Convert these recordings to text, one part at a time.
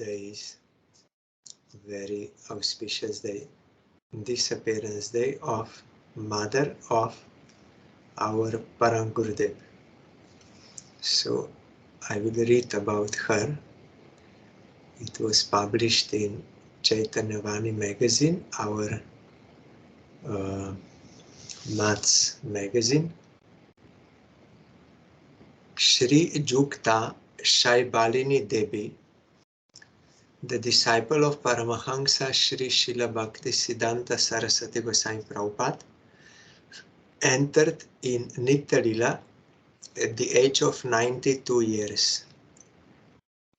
today is very auspicious day, Disappearance Day of Mother of our Param Gurudev. So I will read about her. It was published in Chaitanya Vani magazine, our Maths magazine. Shri Jukta Shaivalini Devi, the disciple of Paramahansa Shri Srila Bhakti Siddhanta Saraswati Goswami Prabhupada, entered in Nitya Lila at the age of 92 years.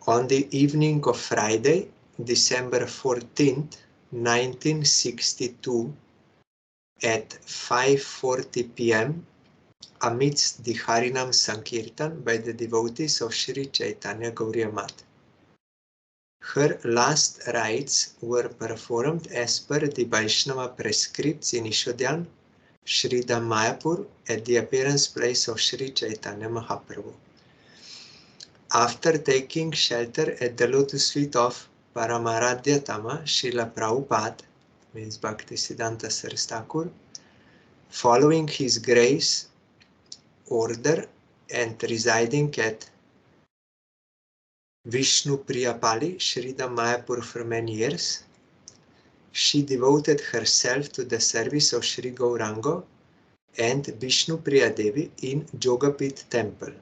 On the evening of Friday, December 14th, 1962, at 5:40 p.m., amidst the Harinam Sankirtan by the devotees of Sri Chaitanya Gauriya Math. Her last rites were performed as per the Vaishnava prescripts in Ishodhyan, Sri Dham Mayapur, at the appearance place of Sri Chaitanya Mahaprabhu. After taking shelter at the lotus feet of Paramaradhya Tama, Srila Prabhupada, means Bhaktisiddhanta Saraswati Thakur, following his grace order and residing at Vishnu Priyapali, Shridham Mayapur for many years, she devoted herself to the service of Sri Gauranga and Vishnu Priya Devi in Jogapith temple.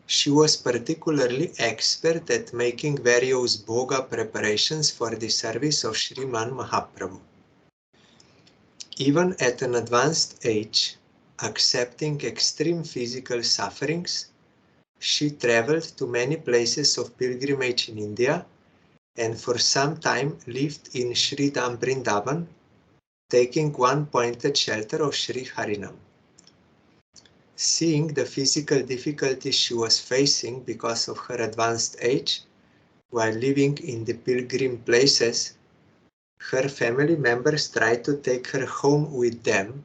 She was particularly expert at making various bhoga preparations for the service of Shriman Mahaprabhu. Even at an advanced age, accepting extreme physical sufferings, she traveled to many places of pilgrimage in India and for some time lived in Sri Dham Vrindavan, taking one pointed shelter of Sri Harinam. Seeing the physical difficulties she was facing because of her advanced age while living in the pilgrim places, her family members tried to take her home with them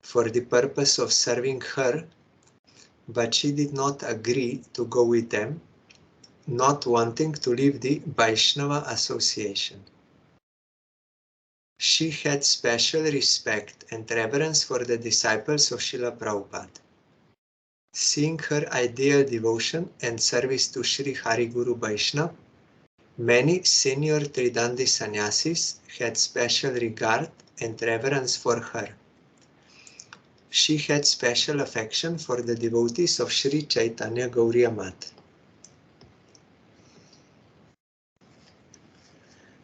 for the purpose of serving her, but she did not agree to go with them, not wanting to leave the Vaishnava association. She had special respect and reverence for the disciples of Srila Prabhupada. Seeing her ideal devotion and service to Sri Hari Guru Vaishnava, many senior Tridandi sannyasis had special regard and reverence for her. She had special affection for the devotees of Sri Chaitanya Gauriya Math.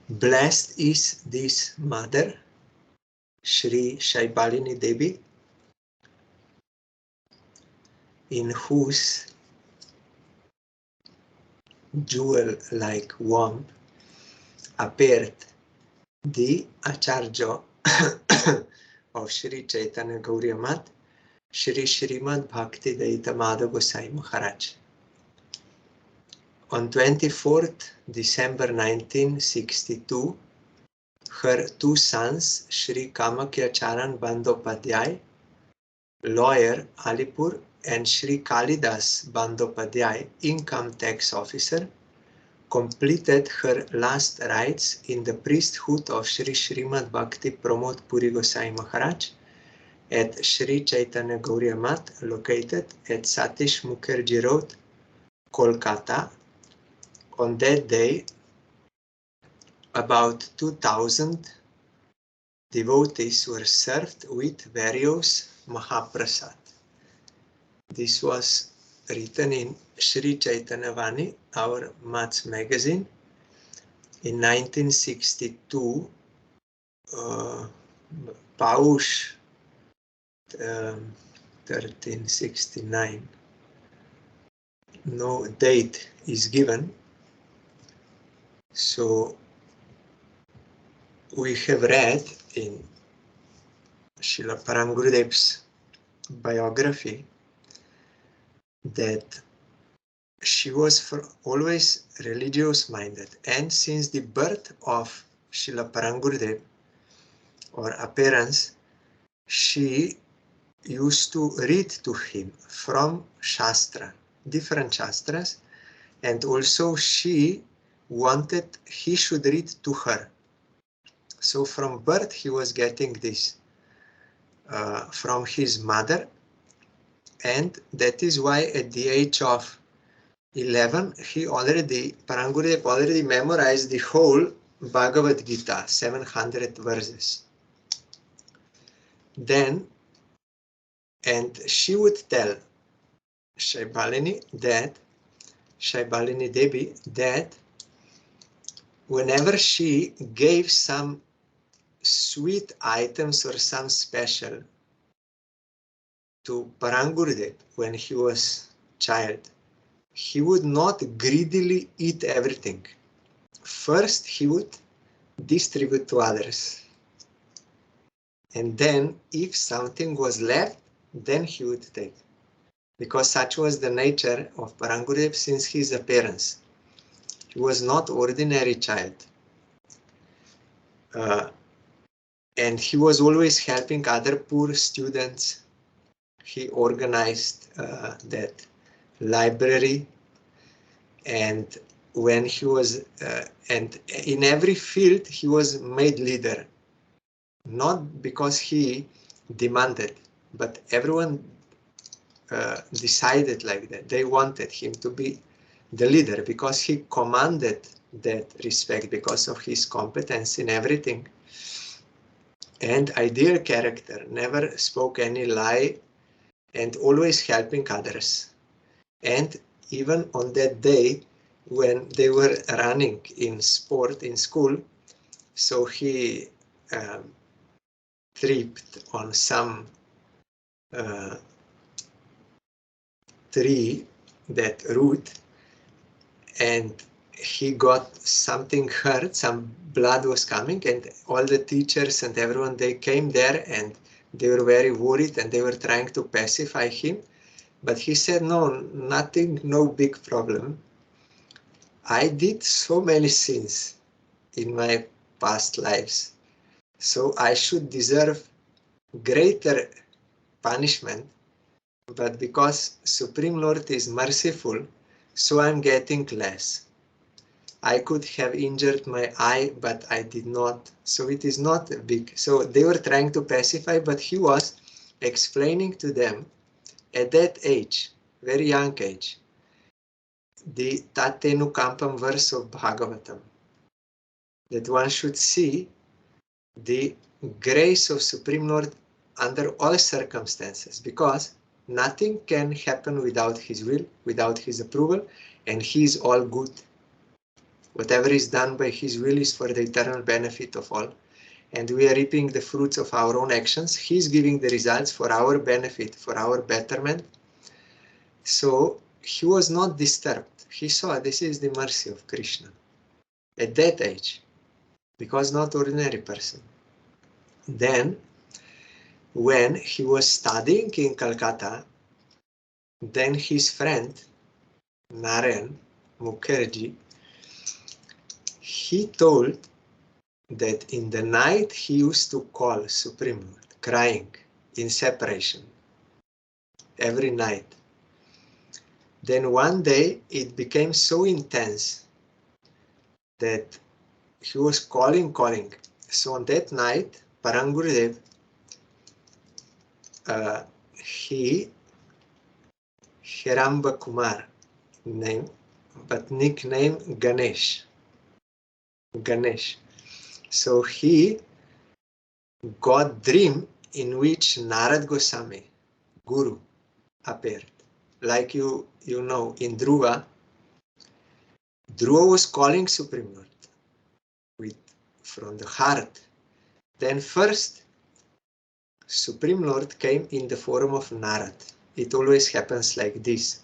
Blessed is this mother, Shri Shaivalini Devi, in whose jewel-like womb appeared the Acharya of Sri Chaitanya Gauriya Math, Shri SRIMAD Bhakti Daita Madhav Gosai Maharaj. On 24th December 1962, her two sons, Shri Kamakya Charan Bandopadhyay, lawyer, Alipur, and Shri Kalidas Bandopadhyay, income tax officer, completed her last rites in the priesthood of Shri SRIMAD Bhakti Pramod Puri Gosai Maharaj at Sri Chaitanya Gauriya Math, located at Satish Mukherjee Road, Kolkata. On that day, about 2,000 devotees were served with various Mahaprasad. This was written in Sri Chaitanya Vani, our Maths magazine, in 1962, Paush 1369. No date is given, so we have read in Srila Param Gurudev's biography that she was always religious-minded, and since the birth of Srila Param Gurudev, or appearance, she used to read to him from Shastra, different Shastras, And also she wanted he should read to her. So from birth he was getting this from his mother, and that is why at the age of 11 Madan Gopal already memorized the whole Bhagavad Gita, 700 verses. Then, and she would tell Shaivalini Devi that whenever she gave some sweet items or some special to Madan Gopal when he was child, he would not greedily eat everything. First, he would distribute to others. And then, if something was left, then he would take. Because such was the nature of Madan Gopal since his appearance. He was not ordinary child. And he was always helping other poor students. He organized that library, and when he was and in every field he was made leader, not because he demanded, but everyone decided like that. They wanted him to be the leader because he commanded that respect because of his competence in everything. And ideal character, never spoke any lie, and always helping others. And even on that day when they were running in sport in school, so he tripped on some tree, that root, and he got something hurt, some blood was coming, and all the teachers and everyone, they came there and they were very worried and they were trying to pacify him. But he said, no, nothing, no big problem. I did so many sins in my past lives, so I should deserve greater punishment, but because Supreme Lord is merciful, so I'm getting less. I could have injured my eye, but I did not, so it is not big. So they were trying to pacify, but he was explaining to them at that age, very young age, the Tatenu Kampam verse of Bhagavatam, that one should see the grace of Supreme Lord under all circumstances, because nothing can happen without his will, without his approval, and he is all good. Whatever is done by his will is for the eternal benefit of all, and we are reaping the fruits of our own actions. He is giving the results for our benefit, for our betterment. So he was not disturbed. He saw this is the mercy of Krishna at that age, because not ordinary person. Then, when he was studying in Calcutta, then his friend Narayan Mukherjee, he told that in the night he used to call Supreme Lord, crying in separation every night. Then one day it became so intense that he was calling. So on that night, Madan Gopal, he, Hiramba Kumar name, but nickname Ganesh. So he got dream in which Narad Goswami, Guru, appeared. Like you know, in Dhruva was calling Supreme Lord from the heart. Then first, Supreme Lord came in the form of Narad. It always happens like this.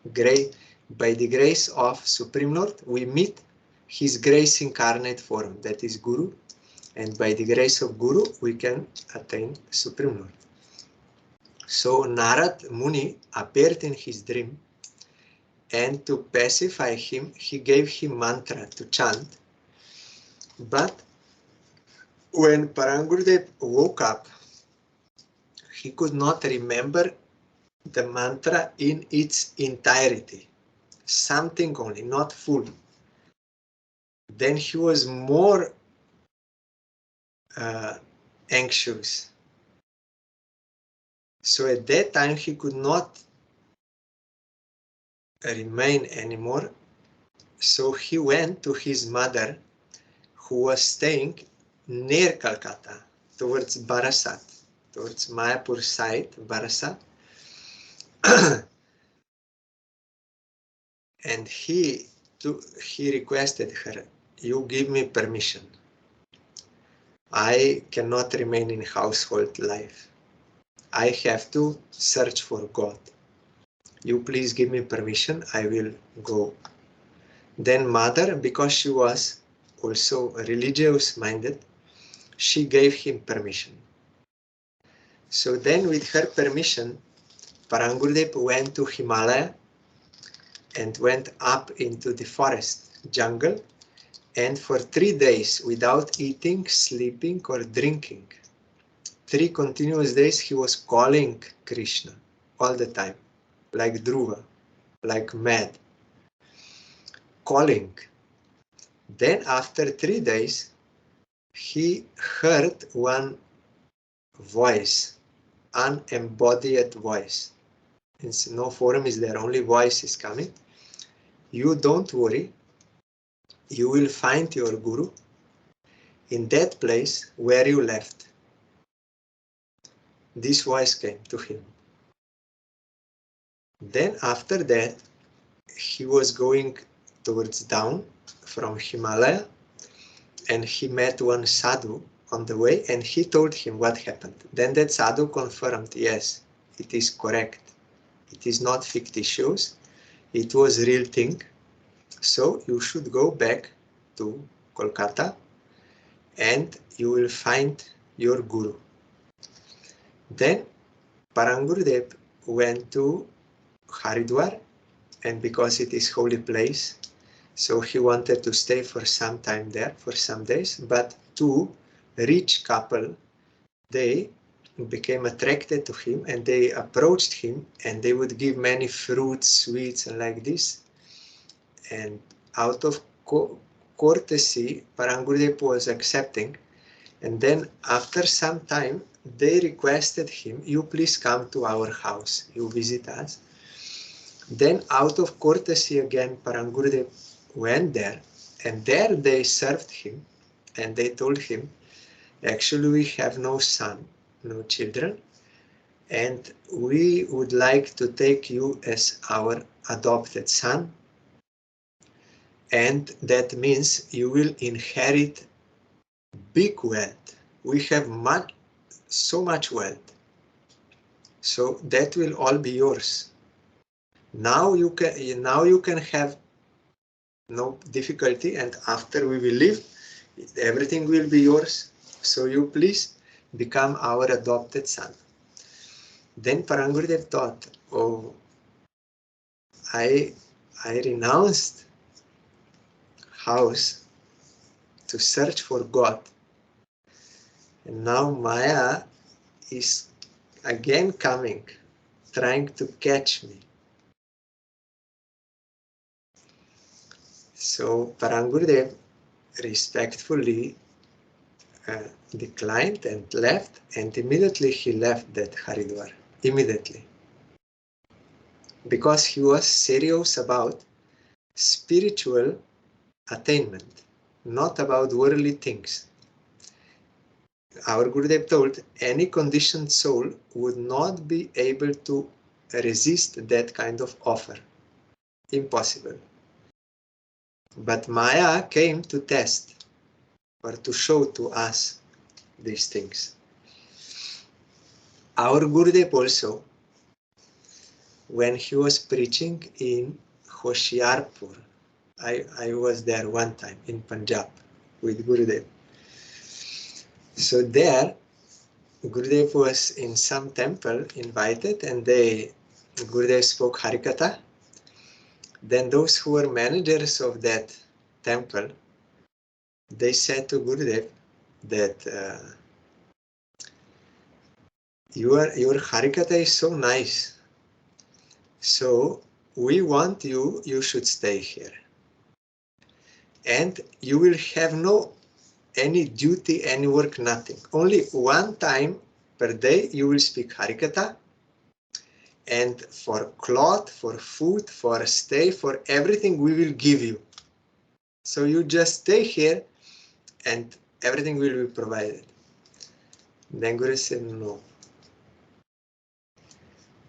By the grace of Supreme Lord, we meet his grace incarnate form, that is Guru, and by the grace of Guru, we can attain Supreme Lord. So Narad Muni appeared in his dream, and to pacify him, he gave him mantra to chant. But when Madan Gopal woke up, he could not remember the mantra in its entirety. something only, not full. Then he was more anxious. So at that time he could not remain anymore. So he went to his mother, who was staying near Calcutta, towards Barasat, towards Mayapur side, Barasat. And he requested her, you give me permission. I cannot remain in household life. I have to search for God. You please give me permission, I will go. Then mother, because she was also religious minded, she gave him permission. So then with her permission, Parang Gurudev went to Himalaya and went up into the forest, jungle, and for 3 days without eating, sleeping or drinking, 3 continuous days he was calling Krishna all the time, like Dhruva, like mad, calling. Then after 3 days, he heard one voice, unembodied voice. Means no form is there, only voice is coming. You don't worry, you will find your guru in that place where you left. This voice came to him. Then after that, he was going towards down from Himalaya, and he met one sadhu on the way, and he told him what happened. Then that sadhu confirmed, yes, it is correct. It is not fictitious. It was real thing. So you should go back to Kolkata and you will find your guru. Then Parang Gurudev went to Haridwar, and because it is holy place, so he wanted to stay for some time there, for some days, but 2 rich couple, they became attracted to him and they approached him and they would give many fruits, sweets and like this. And out of courtesy, Parang Gurudev was accepting. And then after some time, they requested him, you please come to our house, you visit us. Then out of courtesy again, Parang Gurudev went there, and there they served him, and they told him, actually we have no son, no children, and we would like to take you as our adopted son, and that means you will inherit big wealth. We have so much wealth, so that will all be yours. Now you can have no difficulty, and after we will leave, everything will be yours. So you please become our adopted son. Then Parang Gurudev thought, oh, I renounced house to search for God, and now Maya is again coming, trying to catch me. So Parang Gurudev respectfully declined and left, and immediately he left that Haridwar, immediately. Because he was serious about spiritual attainment, not about worldly things. Our Gurudev told, any conditioned soul would not be able to resist that kind of offer. Impossible. But Maya came to test, or to show to us these things. Our Gurudev also, when he was preaching in Hoshiarpur, I was there one time in Punjab with Gurudev. So there, Gurudev was in some temple invited, and Gurudev spoke Harikatha. Then those who were managers of that temple, they said to Gurudev that your Harikatha is so nice. So we want you, you should stay here. And you will have no any duty, any work, nothing. Only one time per day you will speak Harikatha. And for cloth, for food, for stay, for everything we will give you. So you just stay here and everything will be provided. Then Guru said, no.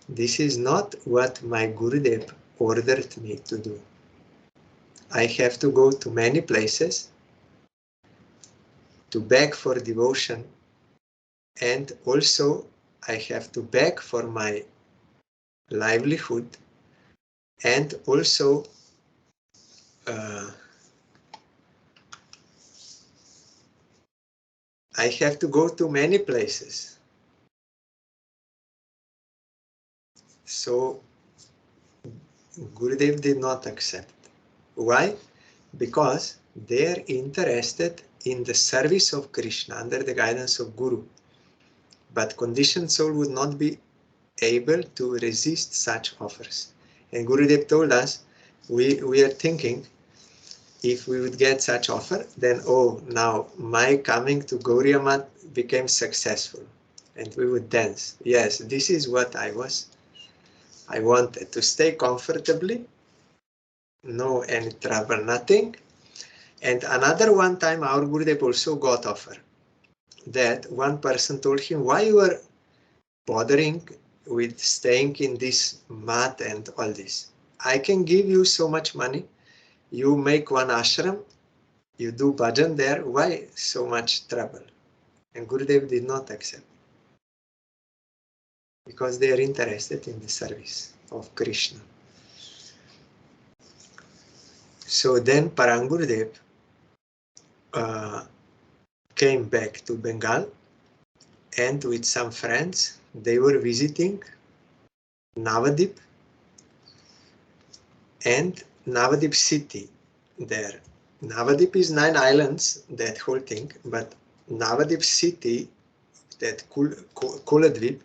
This is not what my Gurudev ordered me to do. I have to go to many places to beg for devotion, and also I have to beg for my livelihood, and also I have to go to many places. So Gurudev did not accept. Why? Because they are interested in the service of Krishna under the guidance of Guru. But conditioned soul would not be able to resist such offers. And Gurudev told us, we are thinking, if we would get such offer, then oh, now my coming to Gauriya Mat became successful. And we would dance. Yes, this is what I wanted, to stay comfortably, no any trouble, nothing. And another one time our Gurudev also got offer. That one person told him, why you are bothering with staying in this mat and all this? I can give you so much money. You make one ashram, you do bhajan there, why so much trouble? And Gurudev did not accept. Because they are interested in the service of Krishna. So then Parang Gurudev came back to Bengal, and with some friends they were visiting Navadip and Navadip city there. Navadip is 9 islands, that whole thing, but Navadip city, that Kuladvip,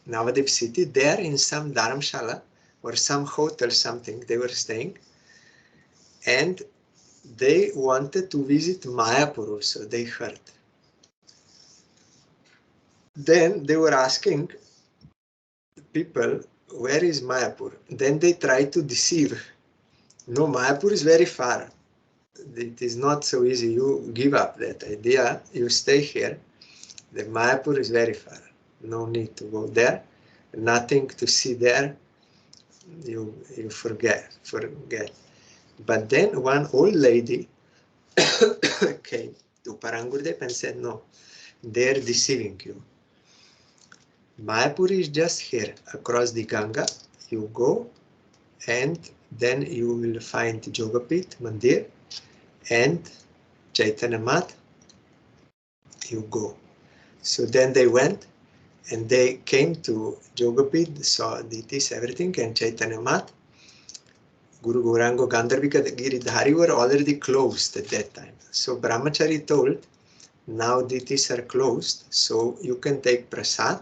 Navadip city, there in some dharamshala or some hotel, something they were staying, and they wanted to visit Mayapur also, they heard. Then they were asking people, where is Mayapur? Then they tried to deceive. No, Mayapur is very far. It is not so easy. You give up that idea. You stay here. The Mayapur is very far. No need to go there. Nothing to see there. You forget. But then one old lady came to Parang Gurudev and said, no, they are deceiving you. Mayapur is just here, across the Ganga. You go and then you will find Jogapit Mandir and Chaitanya Mat. You go. So then they went and they came to Jogapit, saw deities, everything, and Chaitanya Mat. Guru Gaurango Gandharvika Giridhari were already closed at that time. So Brahmachari told, now deities are closed, so you can take prasad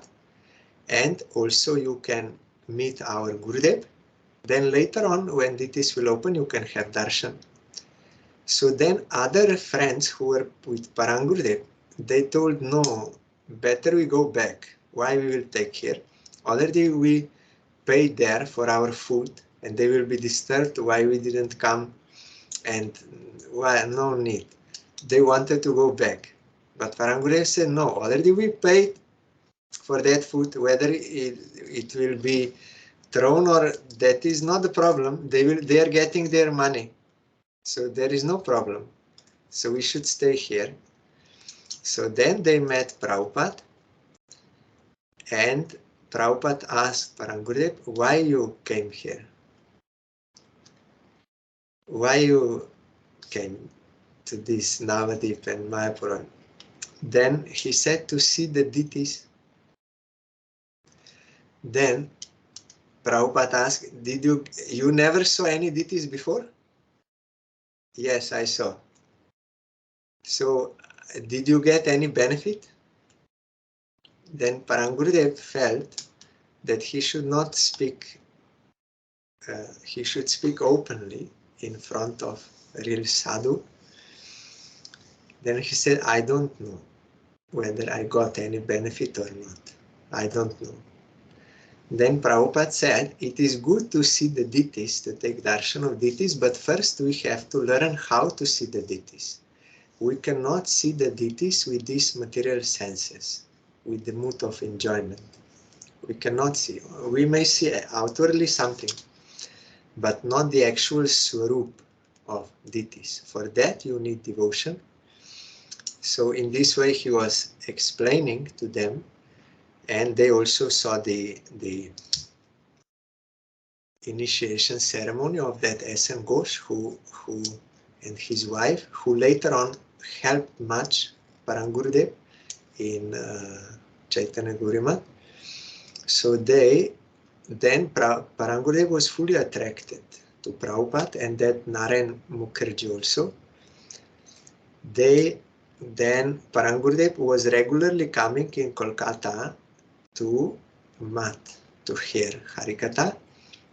and also you can meet our Gurudev. Then later on, when deities will open, you can have darshan. So then other friends who were with Parang Gurudev, they told, no, better we go back. Why we will take here? Already we paid there for our food and they will be disturbed why we didn't come, and why no need. They wanted to go back. But Parang Gurudev said, no, already we paid for that food, whether it will be thrown or that is not the problem. They are getting their money. So there is no problem. So we should stay here. So then they met Prabhupada, and Prabhupada asked Parang Gurudev, why you came here? Why you came to this Navadip and Mayapur? Then he said, to see the deities. Then Prabhupada asked, did you never saw any deities before? Yes, I saw. So did you get any benefit? Then Parang Gurudev felt that he should not speak he should speak openly in front of real sadhu. Then he said, I don't know whether I got any benefit or not. I don't know. Then Prabhupada said, it is good to see the deities, to take darshan of deities, but first we have to learn how to see the deities. We cannot see the deities with these material senses, with the mood of enjoyment. We cannot see. We may see outwardly something, but not the actual swarup of deities. For that you need devotion. So in this way he was explaining to them, and they also saw the initiation ceremony of that S.N. Ghosh, who and his wife, who later on helped much Parangurudev in Chaitanya Gauriya. So then Parangurudev was fully attracted to Prabhupada, and that Narayan Mukherjee also. Then Parangurudev was regularly coming in Kolkata to Mat, to hear Harikatha,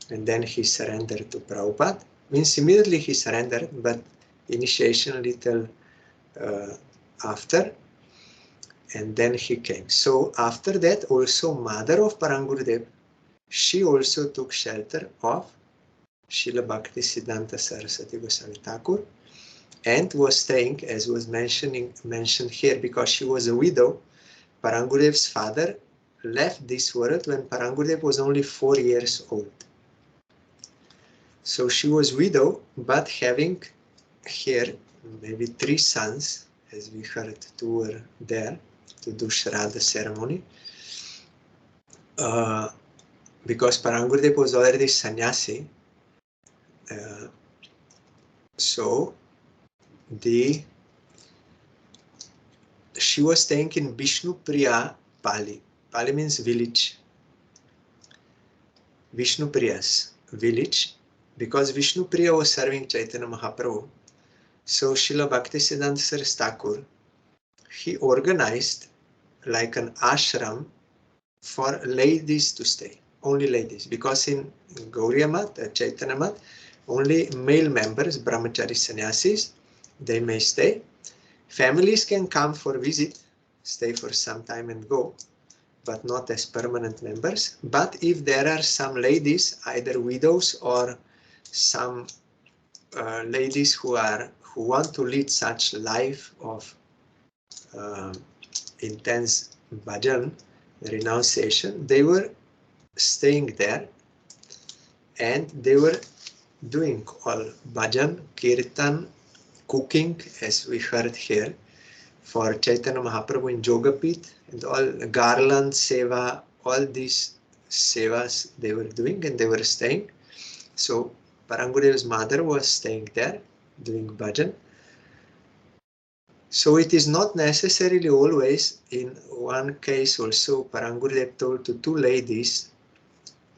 and then he surrendered to Prabhupada. Means immediately he surrendered, but initiation a little after, and then he came. So after that, also mother of Parangurudev, she also took shelter of Srila Bhaktisiddhanta Saraswati Goswami Thakur, and was staying, as was mentioned here, because she was a widow. Parangurudev's father left this world when Parangurudev was only 4 years old. So she was widow, but having here maybe 3 sons, as we heard, 2 were there to do Shraddha ceremony. Because Parangurudev was already sannyasi, so she was staying in Vishnupriya Pali. Pali means village. Vishnupriya's village, because Vishnupriya was serving Chaitanya Mahaprabhu. So Srila Bhaktisiddhanta Saraswati Thakur, he organized like an ashram for ladies to stay, only ladies, because in Gauriya Mat, Chaitanya Mat, only male members, brahmachari sannyasis, they may stay. Families can come for visit, stay for some time and go, but not as permanent members. But if there are some ladies, either widows or some ladies who want to lead such life of intense bhajan, renunciation, they were staying there, and they were doing all bhajan, kirtan, cooking, as we heard here, for Chaitanya Mahaprabhu in Jogapith, and all garland seva, all these sevas they were doing, and they were staying. So Parangurudev's mother was staying there doing bhajan. So it is not necessarily always. In one case also, Parangurudev told to 2 ladies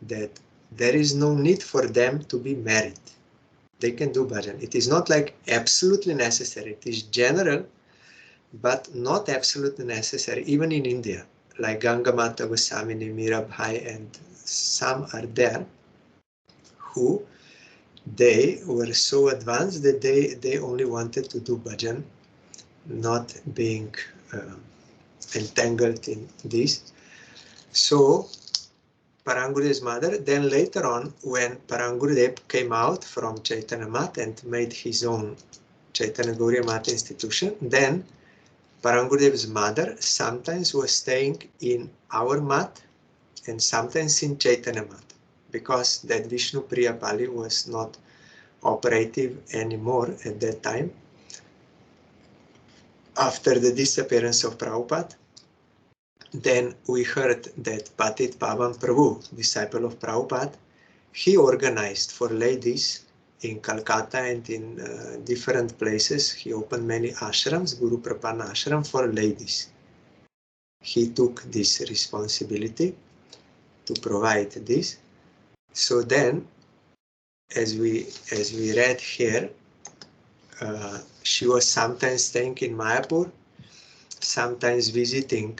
that there is no need for them to be married. They can do bhajan. It is not like absolutely necessary. It is general, but not absolutely necessary. Even in India, like Ganga Mata Goswamini, Mirabhai, and some are there who they were so advanced that they only wanted to do bhajan, not being entangled in this. So Parangurudev's mother, then later on, when Parangurudev came out from Chaitanya Mat and made his own Chaitanya Gauriya Mat institution, then Parangurudev's mother sometimes was staying in our mat and sometimes in Chaitanya Mat, because that Vishnupriya Pali was not operative anymore at that time. After the disappearance of Prabhupada, then we heard that Patit Pavan Prabhu, disciple of Prabhupada, he organized for ladies in Calcutta and in different places. He opened many ashrams, Guru Prapanna ashram for ladies. He took this responsibility to provide this. So then, as we read here, she was sometimes staying in Mayapur, sometimes visiting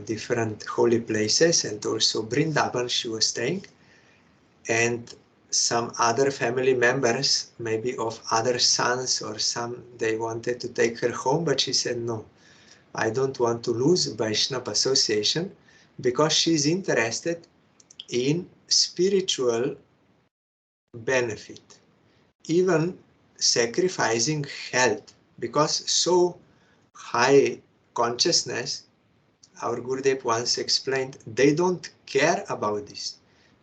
different holy places, and also Vrindavan she was staying. And some other family members, maybe of other sons or some, they wanted to take her home, but she said, no, I don't want to lose Vaishnava association, because she's interested in spiritual benefit, even sacrificing health, because so high consciousness, our Gurudev once explained, they don't care about this.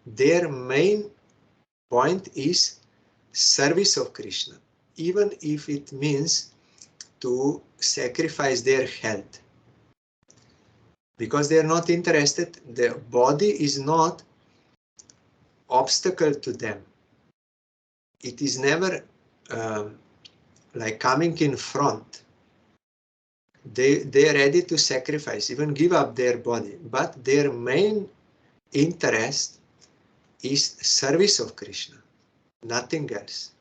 Their main point is service of Krishna, even if it means to sacrifice their health, because they are not interested. The body is not obstacle to them. It is never like coming in front. They are ready to sacrifice, even give up their body, but their main interest is service of Krishna, nothing else.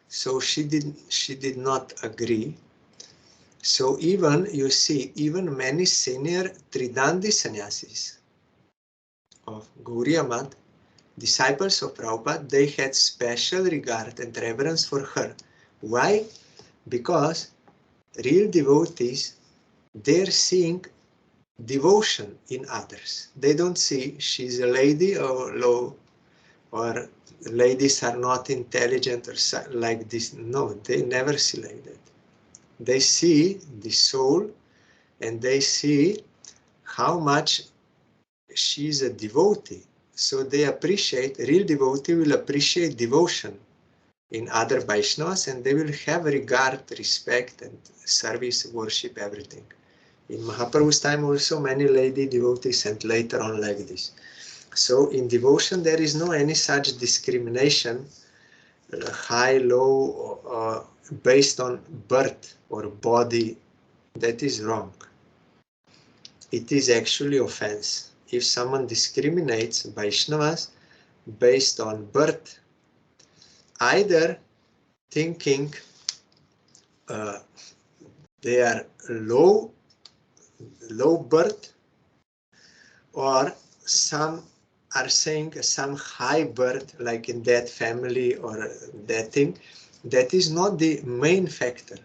So she did not agree. So even, you see, even many senior Tridandi sannyasis of Gaudiya Math, disciples of Prabhupada, they had special regard and reverence for her. Why? Because real devotees, they're seeing devotion in others. They don't see she's a lady or low, or ladies are not intelligent or like this. No, they never see like that. They see the soul, and they see how much she's a devotee. So they appreciate, real devotee will appreciate devotion in other Vaishnavas, and they will have regard, respect, and service, worship, everything. In Mahaprabhu's time also many lady devotees, and later on like this. So in devotion there is no any such discrimination, high, low, based on birth or body. That is wrong. It is actually offense. If someone discriminates Vaishnavas based on birth, either thinking they are low birth, or some are saying some high birth, like in that family or that thing. That is not the main factor.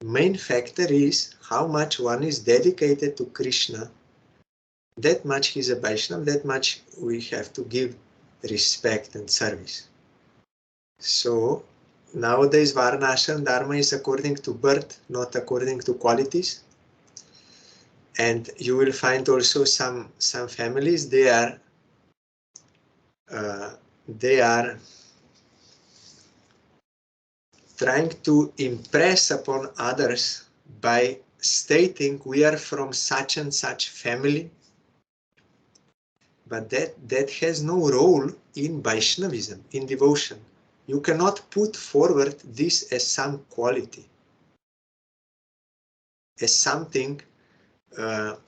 Main factor is how much one is dedicated to Krishna. That much he's a Vaishnava, that much we have to give respect and service. So nowadays Varnashram Dharma is according to birth, not according to qualities. And you will find also some families, they are trying to impress upon others by stating we are from such and such family, but that has no role in Vaishnavism, in devotion. You cannot put forward this as some quality, as something that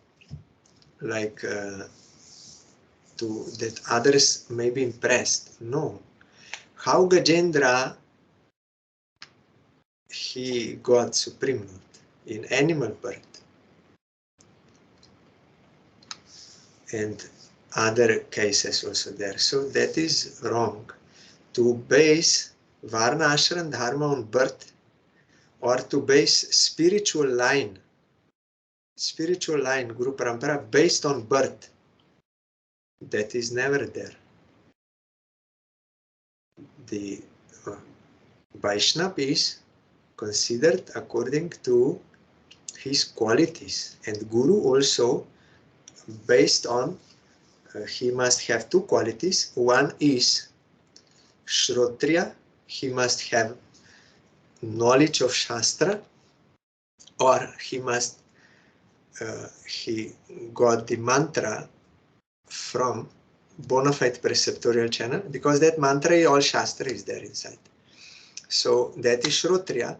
others may be impressed. No. How Gajendra, he got Supreme Lord in animal birth, and other cases also there. So that is wrong. To base Varna Ashram Dharma on birth, or to base spiritual line, Guru Parampara, based on birth, that is never there. The Vaishnava is considered according to his qualities, and Guru also based on, he must have two qualities. One is Shrotriya, he must have knowledge of Shastra, or he got the mantra from bona fide preceptorial channel, because that mantra, all Shastra is there inside. So that is Shrotriya.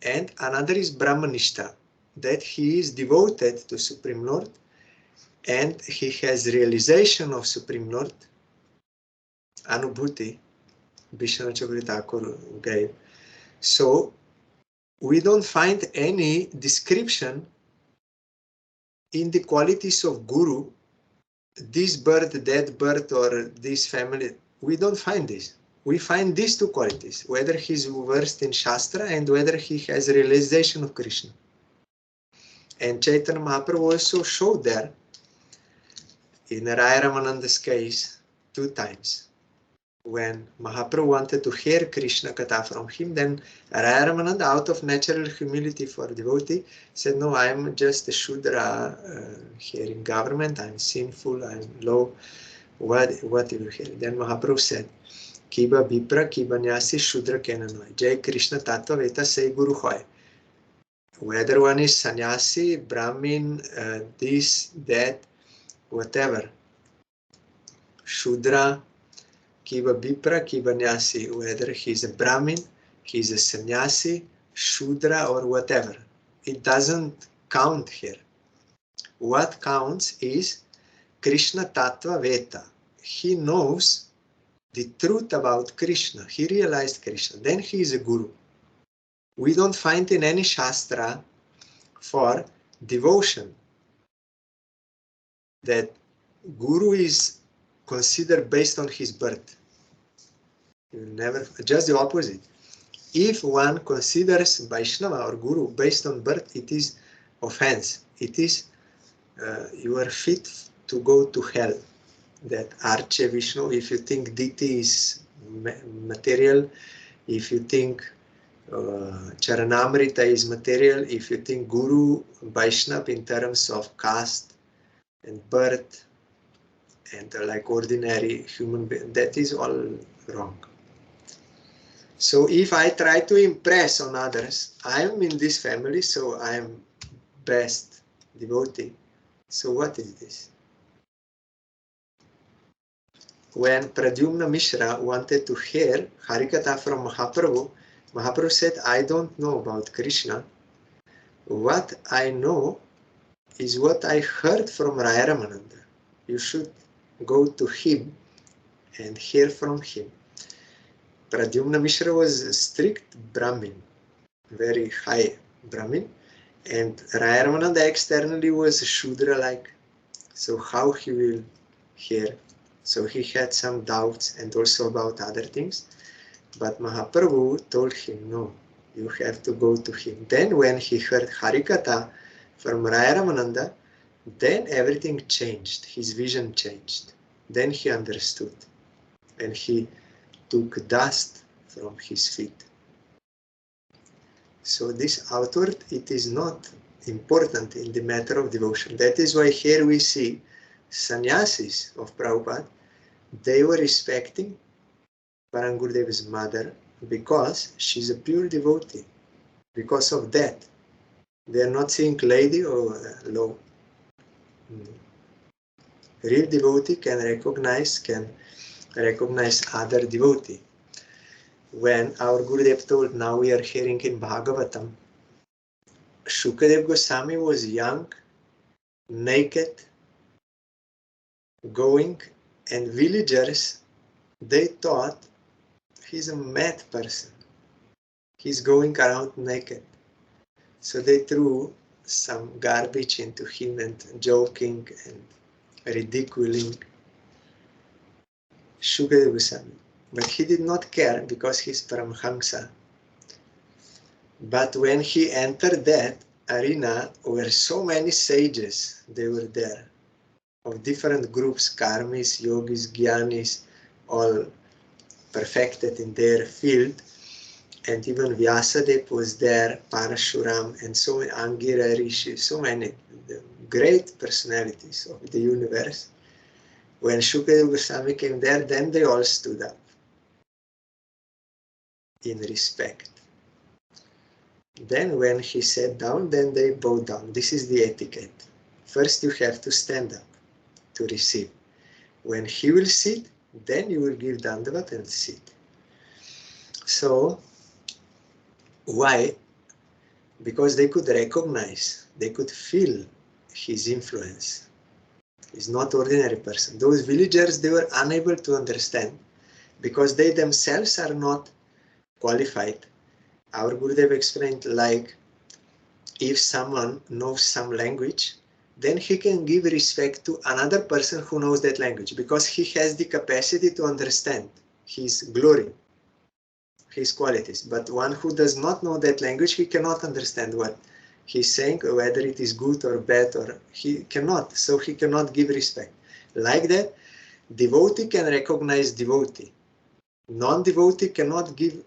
And another is Brahmanishta, that he is devoted to Supreme Lord, and he has realization of Supreme Lord, Anubhuti, Vishnu Chakravarti Thakur gave. So we don't find any description in the qualities of Guru, this birth, that birth, or this family. we don't find this. We find these two qualities, whether he's versed in Shastra and whether he has a realization of Krishna. And Chaitanya Mahaprabhu also showed there, in Raya Ramananda's case, 2 times. When Mahaprabhu wanted to hear Krishna Katha from him, then Raya Ramananda, out of natural humility for devotee, said, no, I'm just a Shudra here in government, I'm sinful, I'm low, what you hear? Then Mahaprabhu said, Kiba Bipra, Kiba Nyasi, Shudra Kenanoi, Jai Krishna Tattva Veta Sei Guru Hoy. Whether one is sannyasi, Brahmin, this, that, whatever, Shudra, Kiba Bipra, Kiba Nyasi, whether he's a Brahmin, he's a sannyasi, Shudra, or whatever. It doesn't count here. What counts is Krishna Tattva Veta. He knows the truth about Krishna. He realized Krishna. Then he is a guru. We don't find in any Shastra for devotion that guru is considered based on his birth. You never, just the opposite. If one considers Vaishnava or guru based on birth, it is offense. It is you are fit to go to hell. That Arche Vishnu, if you think Diti is material, if you think Charanamrita is material, if you think Guru, Vaishnava in terms of caste and birth and like ordinary human being, that is all wrong. So if I try to impress on others, I am in this family, so I am best devotee. So what is this? When Pradyumna Mishra wanted to hear Harikatha from Mahaprabhu, Mahaprabhu said, I don't know about Krishna. What I know is what I heard from Raya Ramananda. You should go to him and hear from him. Pradyumna Mishra was a strict Brahmin, very high Brahmin, and Raya Ramananda externally was Shudra-like. So how he will hear? So he had some doubts and also about other things. But Mahaprabhu told him, no, you have to go to him. Then when he heard Harikatha from Raya Ramananda, then everything changed. His vision changed. Then he understood. And he took dust from his feet. So this outward, it is not important in the matter of devotion. That is why here we see sannyasis of Prabhupada, they were respecting Param Gurudeva's mother because she's a pure devotee. Because of that, they are not seeing lady or low. Real devotee can recognize other devotee. When our Gurudev told, now we are hearing in Bhagavatam, Shukadev Goswami was young, naked, going, and villagers, they thought he's a mad person. He's going around naked. So they threw some garbage into him and joking and ridiculing Shukadev Goswami. But he did not care because he's Paramhamsa. But when he entered that arena where so many sages, they were there, of different groups, karmis, yogis, gyanis, all perfected in their field, and even Vyasadeva was there, Parashuram, and so many, Angira Rishi, so many great personalities of the universe. When Shukadeva Goswami came there, then they all stood up in respect. Then when he sat down, then they bowed down. This is the etiquette. First you have to stand up to receive. When he will sit, then you will give dandavat and sit. So, why? Because they could recognize, they could feel his influence. He's not ordinary person. Those villagers, they were unable to understand because they themselves are not qualified. Our Gurudev explained, like if someone knows some language, then he can give respect to another person who knows that language, because he has the capacity to understand his glory, his qualities. But one who does not know that language, he cannot understand what he's saying, or whether it is good or bad, or he cannot, so he cannot give respect. Like that, devotee can recognize devotee. Non-devotee cannot give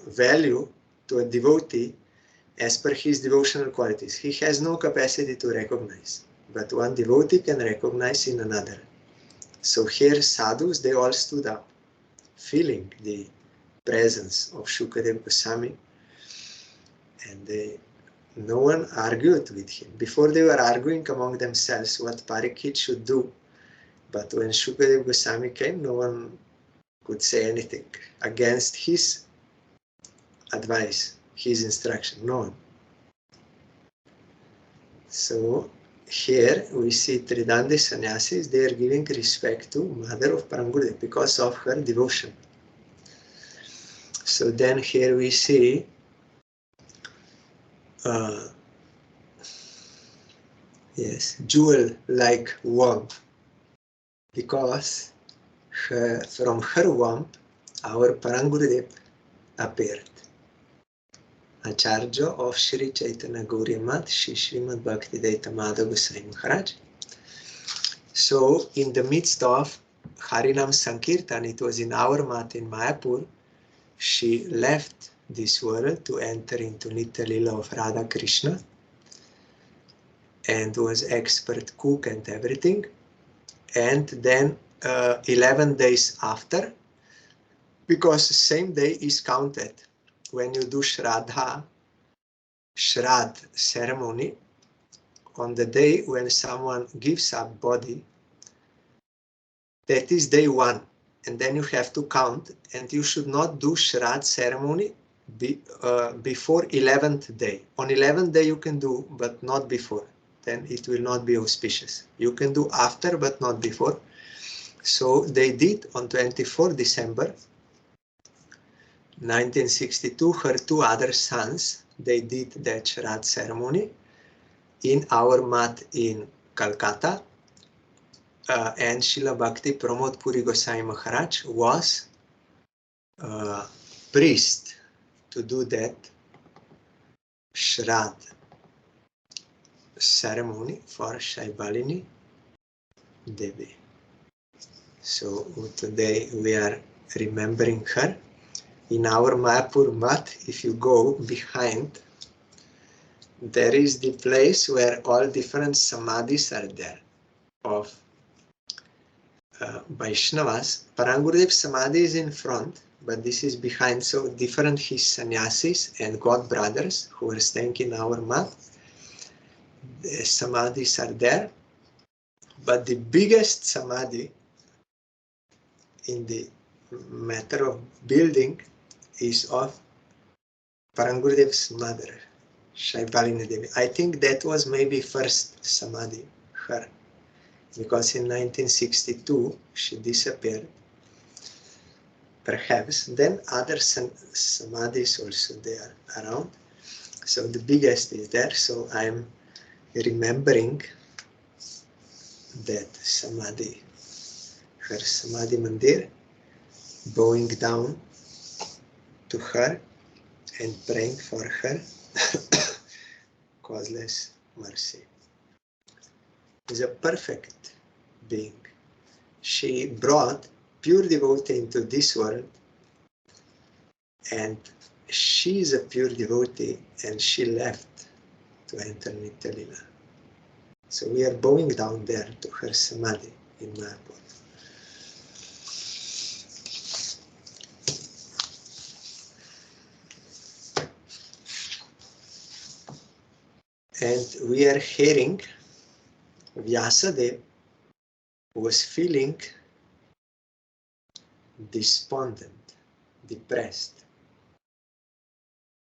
value to a devotee as per his devotional qualities. He has no capacity to recognize, but one devotee can recognize in another. So here sadhus, they all stood up, feeling the presence of Shukadeva Goswami, and no one argued with him. Before they were arguing among themselves what Parikshit should do, but when Shukadeva Goswami came, no one could say anything against his advice, his instruction, no one. So here we see Tridandi sannyasis, they are giving respect to Mother of Param because of her devotion. So then here we see yes, jewel-like womb, because from her womb our Param appeared. Acharya of Sri Chaitanya Gauriya Math, Shri Srimad Bhaktivedanta Madhav Goswami Maharaj. So in the midst of Harinam Sankirtan, it was in our mat in Mayapur, she left this world to enter into Nitya Lila of Radha Krishna, and was expert cook and everything. And then 11 days after, because the same day is counted when you do Shraddha, Shrad ceremony, on the day when someone gives up body, that is day 1, and then you have to count, and you should not do Shrad ceremony before 11th day. On 11th day you can do, but not before, then it will not be auspicious. You can do after, but not before. So they did on 24 December 1962, her 2 other sons, they did that Shraddha ceremony in our mat in Calcutta, and Srila Bhakti Pramod Puri Goswami Maharaj was priest to do that Shraddha ceremony for Shaivalini Devi. So today we are remembering her. In our Mayapur mat, if you go behind, there is the place where all different samadhis are there of Vaishnavas. Param Gurudev's samadhi is in front, but this is behind. So different his sannyasis and god brothers who are staying in our mat, the samadhis are there. But the biggest samadhi in the matter of building is of Param Gurudev's mother, Shaivalini Devi. I think that was maybe first samadhi, her, because in 1962 she disappeared. Perhaps then other samadhis also there around. So the biggest is there. So I'm remembering that samadhi, her samadhi mandir, bowing down to her and praying for her causeless mercy. Is a perfect being. She brought pure devotee into this world, and she is a pure devotee, and she left to enter Nitya Lila. So we are bowing down there to her samadhi in Mayapur. And we are hearing Vyasadeva was feeling despondent, depressed.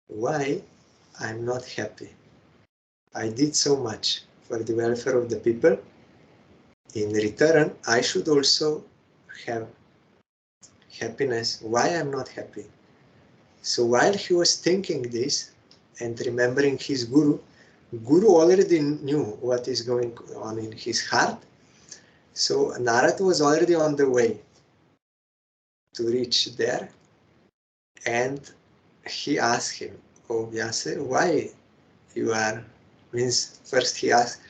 Why? I'm not happy. I did so much for the welfare of the people. In return, I should also have happiness. Why I'm not happy? So while he was thinking this and remembering his guru, Guru already knew what is going on in his heart. So Narad was already on the way to reach there, and he asked him, "Oh Vyasa, why you are?" Means first he asked,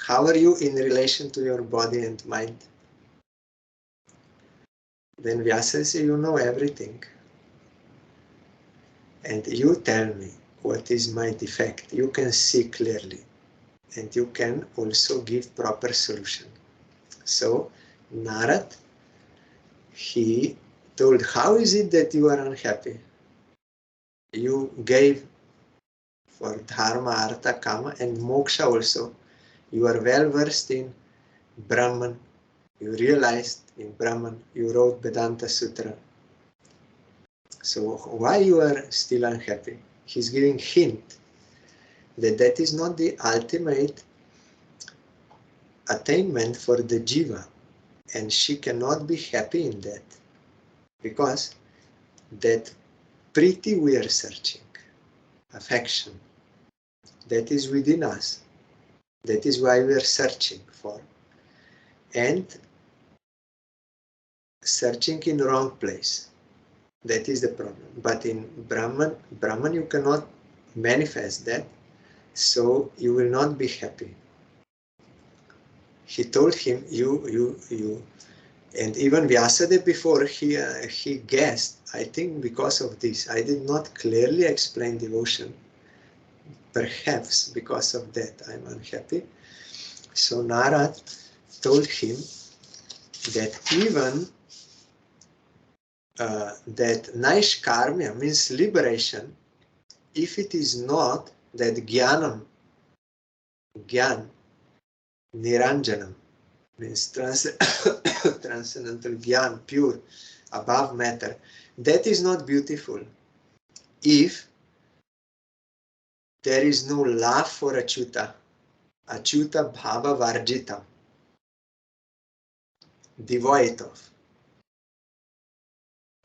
"How are you in relation to your body and mind?" Then Vyasa says, "You know everything, and you tell me what is my defect. You can see clearly, and you can also give proper solution." So Narad, he told, "How is it that you are unhappy? You gave for dharma, artha, kama, and moksha also. You are well versed in Brahman. You realized in Brahman. You wrote Vedanta Sutra. So why you are still unhappy?" He's giving hint that that is not the ultimate attainment for the jiva, and she cannot be happy in that, because that priti we are searching, affection, that is within us. That is why we are searching for, and searching in wrong place. That is the problem. But in Brahman you cannot manifest that, so you will not be happy. He told him, you, and even Vyasadeva before he guessed. I think because of this, I did not clearly explain devotion. Perhaps because of that, I'm unhappy. So Narad told him that even that Naishkarmya means liberation, if it is not that Gyan, Niranjanam, means transcendental Gyan, pure, above matter, that is not beautiful. If there is no love for Achyuta bhava varjitam, devoid of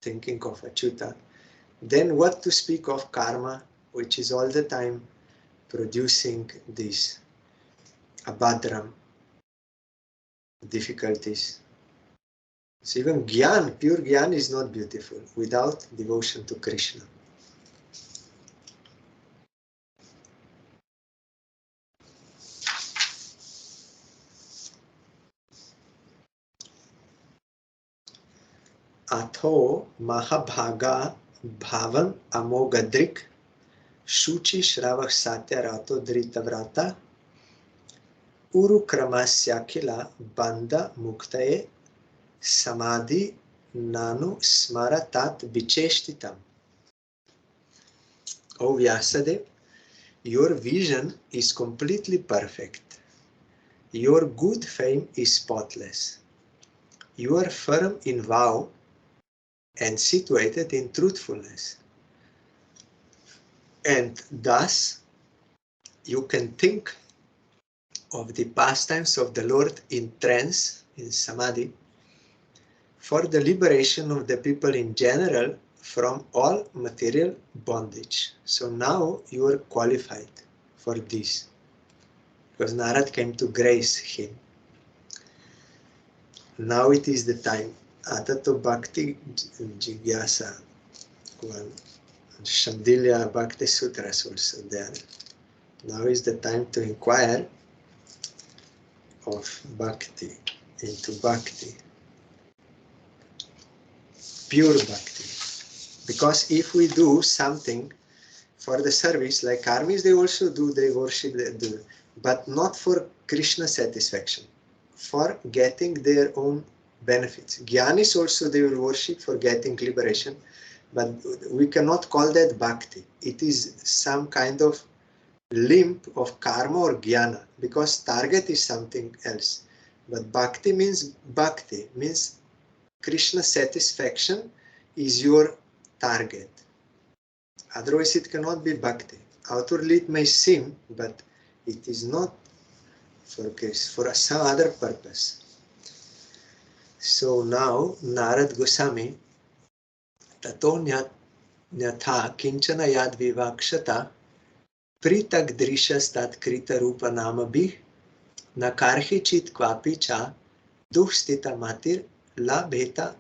thinking of Achyuta, then what to speak of karma, which is all the time producing this abhadram, difficulties. So even Gyan, pure Gyan is not beautiful without devotion to Krishna. Atho Mahabhaga Bhavan Amogadrik Shuchi Shravak Satya Rato Dritavrata Uru Kramasyakila Banda Muktaye Samadhi Nanu Smaratat Vicheshtitam. O Vyasadeva, your vision is completely perfect. Your good fame is spotless. You are firm in vow and situated in truthfulness. And thus, you can think of the pastimes of the Lord in trance, in samadhi, for the liberation of the people in general from all material bondage. So now you are qualified for this, because Narad came to grace him. Now it is the time. Atato Bhakti Jigyasa, one Shandilya Bhakti Sutras also there. Now is the time to inquire of Bhakti, into Bhakti, pure Bhakti. Because if we do something for the service, like armies, they also do, they worship, they do, but not for Krishna satisfaction, for getting their own benefits. Gyanis also they will worship for getting liberation, but we cannot call that Bhakti. It is some kind of limp of karma or jnana, because target is something else. But bhakti means Krishna satisfaction is your target. Otherwise it cannot be bhakti. Outwardly it may seem, but it is not for Krishna, for some other purpose. So now Narad Goswami tato nyatha kinchana yad vivakshata Pritak drishastat krita rupa namabih nakarhi chit kvapi cha duhstita matir la bheta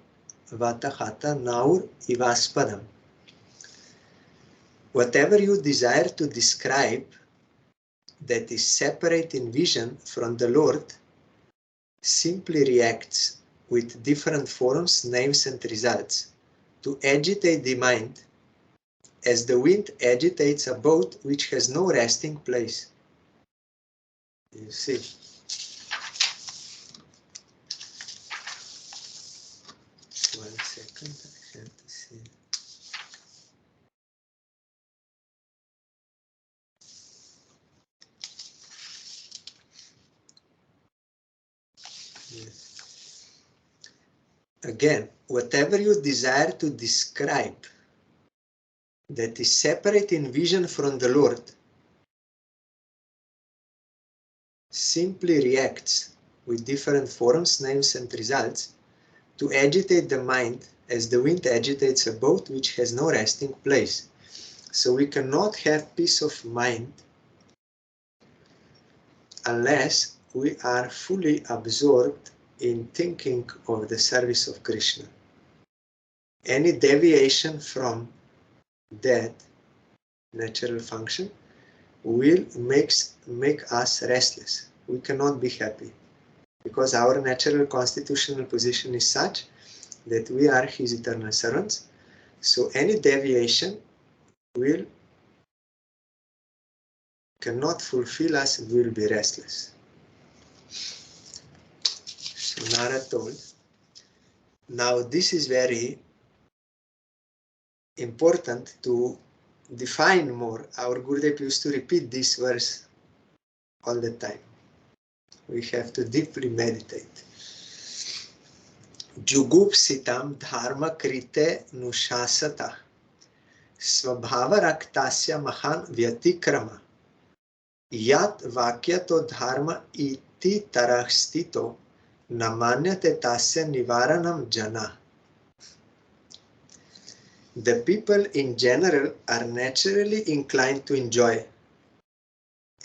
vatahata naur ivaspadam. Whatever you desire to describe that is separate in vision from the Lord simply reacts with different forms, names and results to agitate the mind as the wind agitates a boat which has no resting place. You see. One second, I have to see. Yes. Again, whatever you desire to describe that is separate in vision from the Lord simply reacts with different forms, names and results to agitate the mind as the wind agitates a boat which has no resting place. So we cannot have peace of mind unless we are fully absorbed in thinking of the service of Krishna. Any deviation from that natural function will make us restless. We cannot be happy because our natural constitutional position is such that we are his eternal servants. So any deviation cannot fulfill us and will be restless. So Narad told, now this is very important to define more. Our Gurudev used to repeat this verse all the time. We have to deeply meditate. Jugupsitam dharma krite nushasata svabhava raktasya mahan vyatikrama yat vakyato dharma iti tarahstito namanyate tasya nivaranam jana. The people in general are naturally inclined to enjoy,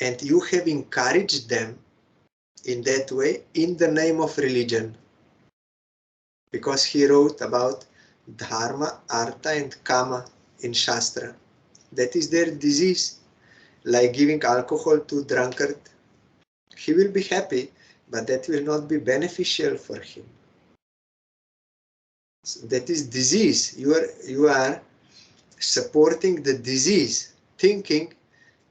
and you have encouraged them in that way in the name of religion. Because he wrote about dharma, artha and kama in Shastra. That is their disease, like giving alcohol to a drunkard. He will be happy, but that will not be beneficial for him. So that is disease. You are supporting the disease, thinking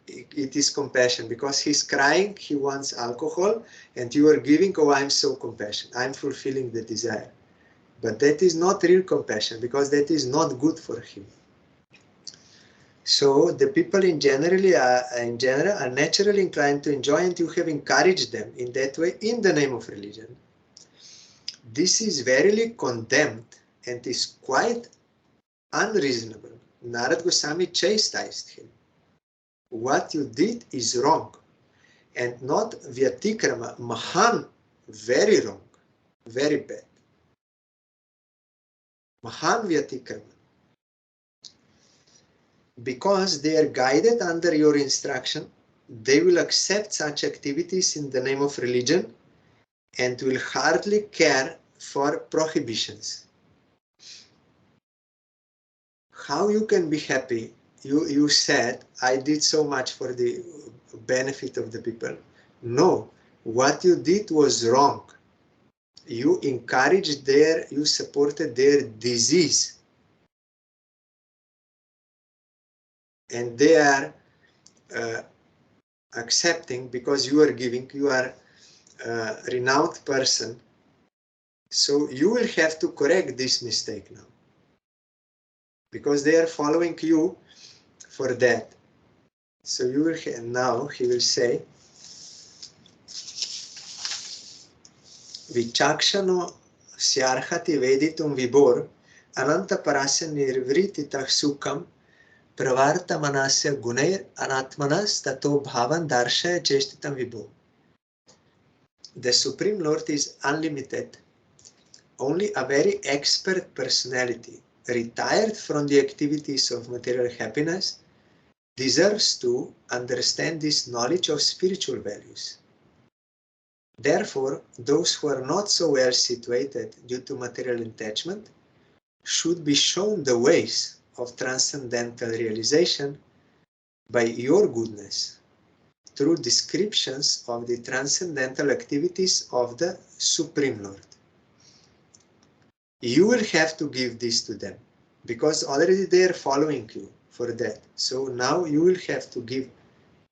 it is compassion. Because he's crying, he wants alcohol, and you are giving, oh, I'm so compassionate, I'm fulfilling the desire. But that is not real compassion, because that is not good for him. So the people in general are naturally inclined to enjoy, and you have encouraged them in that way in the name of religion. This is verily condemned and is quite unreasonable. Narad Goswami chastised him. What you did is wrong, and not vyatikrama, mahan, very wrong, very bad. Mahan vyatikrama. Because they are guided under your instruction, they will accept such activities in the name of religion and will hardly care for prohibitions. How you can be happy? You said, I did so much for the benefit of the people. No, what you did was wrong. You encouraged you supported their disease. And they are accepting because you are giving, you are a renowned person. So you will have to correct this mistake now. Because they are following you for that. So you will now he will say, Vichakshano syarhati veditum vibor ananta parasya nirvrititah sukam pravarta manasya gunair anatmanas tato bhavan darshaya chestitam vibor. The Supreme Lord is unlimited. Only a very expert personality, retired from the activities of material happiness, deserves to understand this knowledge of spiritual values. Therefore, those who are not so well situated due to material attachment should be shown the ways of transcendental realization by your goodness, through descriptions of the transcendental activities of the Supreme Lord. You will have to give this to them, because already they are following you for that. So now you will have to give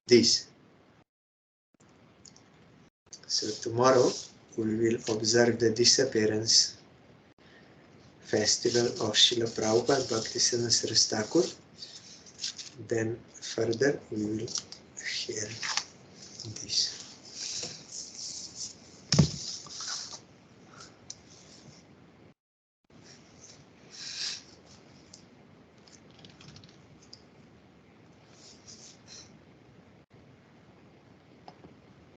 this. So tomorrow we will observe the Disappearance Festival of Srila Prabhupada Bhaktisiddhanta Saraswati Thakur. Then further we will hear this.